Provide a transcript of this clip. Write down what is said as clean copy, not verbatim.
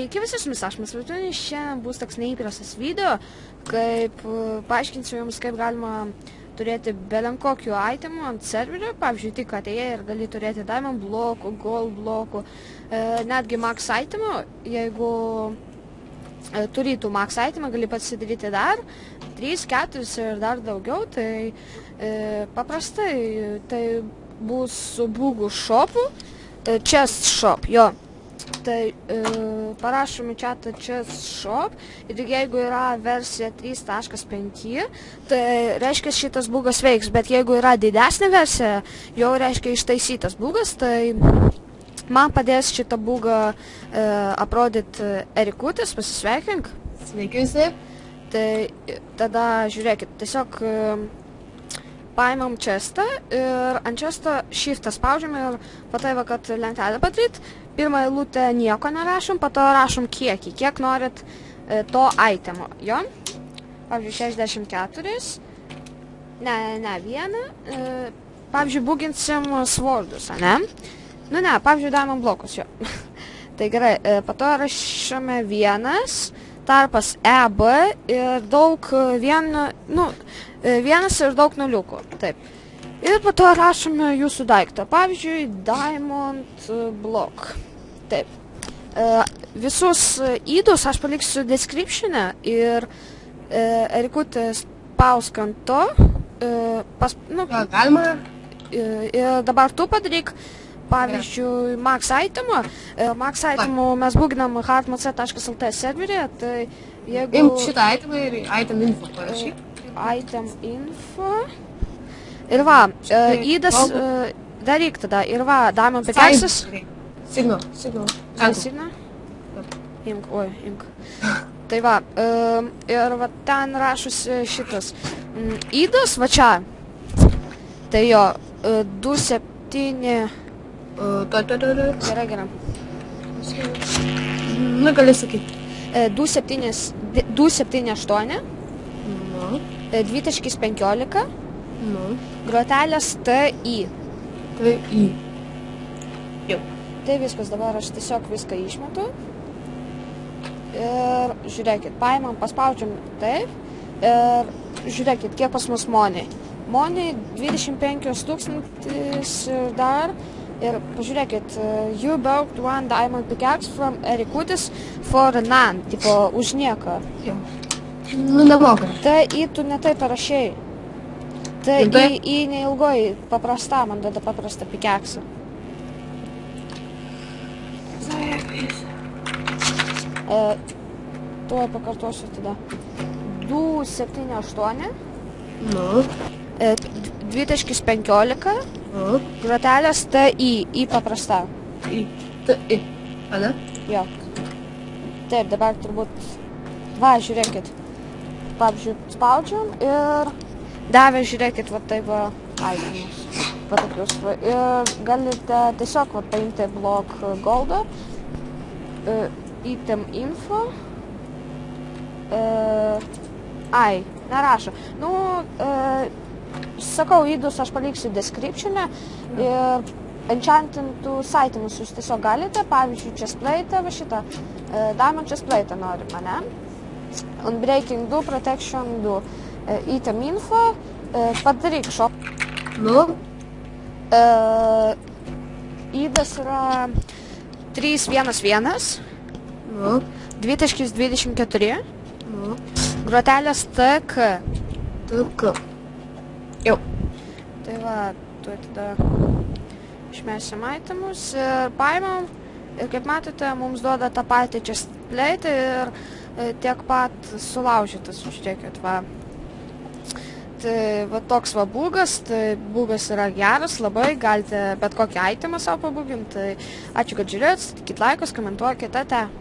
Sveiki visi, su jumis aš Masvitunis. Šiandien bus toks neįprastas video, kaip paaiškinsiu jums, kaip galima turėti belenkokių itemų ant serverio. Pavyzdžiui, tik atėjai ir gali turėti diamond blokų, gold blokų, netgi max itemų. Jeigu turi tų max itemų, gali pasidaryti dar 3, 4 ir dar daugiau. Tai paprastai tai bus su bugų shopu, chest shop, jo. Tai parašom į chatą chest shop ir jeigu yra versija 3.5, tai reiškia šitas bugas veiks, bet jeigu yra didesnė versija, jau reiškia ištaisytas bugas, tai man padės šitą bugą aprodyti Erikutis, pasisveikink. Sveiki visi. Tai tada žiūrėkit, tiesiog paimam chestą ir ant chesto shiftą spaudžiam ir pataiva, kad lentelę padaryt. Pirmą eilutę nieko nerašom, po to rašom kiekį, kiek norit to itemo, jo. Pavyzdžiui, 64, ne, vieną. Pavyzdžiui, buginsim svordus, ne? Nu ne, pavyzdžiui, diamond blokus, jo. Tai gerai, po to rašome vienas, tarpas EB ir daug vienas ir daug nuliukų, taip. Ir po to rašome jūsų daiktą, pavyzdžiui, diamond block. Taip. Visus įdus aš paliksiu description'e ir Erikutis pausk ant to. Galima. Ir dabar tu padaryk, pavyzdžiui, max itemą. Max itemų mes buginam hardmc.lt serverį, tai jeigu... Imk šitą itemą ir item info parašyk. Item info. Ir va, įdas daryk tada. Ir va, diamond pickaxes. Signal. Signa? Imk, imk. Tai va, ir va ten rašusi šitas. Įdas, va čia. Tai jo, 2.7... Gerai. Nu, gali sakyti. 2.7.8. 2.15. Grotelės TI. TI. Jau. Tai viskas, dabar aš tiesiog viską išmetu. Ir žiūrėkit, paimam, paspaudžiam taip. Ir žiūrėkit, kiek pas mus money. Money 25 000 ir dar. Ir pažiūrėkit, you bought one diamond pickaxe from Erikutis for none. Tipo, už nieką. Jau. Nu, nemoka. Tai tu ne taip parašėjai. Tai į neilgoji paprasta, man duoda paprastą pickaxe. Tuoj pakartosiu tada. 2.7.8. 2.15. Grotelės TI. I paprasta. TI. Ane? Jo. Taip, dabar turbūt... Va, žiūrėkit. Pavyzdžiui, spaudžiam ir... Davė, žiūrėkit, va taip va, itemus. Va tokius. Ir galite tiesiog va paimti blok goldą. Item info. Nerašo. Nu, sakau, įdus aš paliksiu description'e. Ir enchantintus itemus jūs tiesiog galite. Pavyzdžiui, chestplate, va šitą. Diamond chestplate norim, ne? Unbreaking 2, protection 2. Item info, padaryk shop. Nu? Įdas yra 3.1.1. 2.24. Grotelės TK. TK. Jau. Tai va, tu tada išmesim itemus ir paimam. Ir kaip matote, mums duoda tą patį chestplate ir tiek pat sulaužytas, žiūrėkit, va. Tai va toks va bugas, tai bugas yra geras, labai, galite bet kokį itemą savo pabuginti. Tai ačiū, kad žiūrėjot, statykit laikus, komentuokit, ate.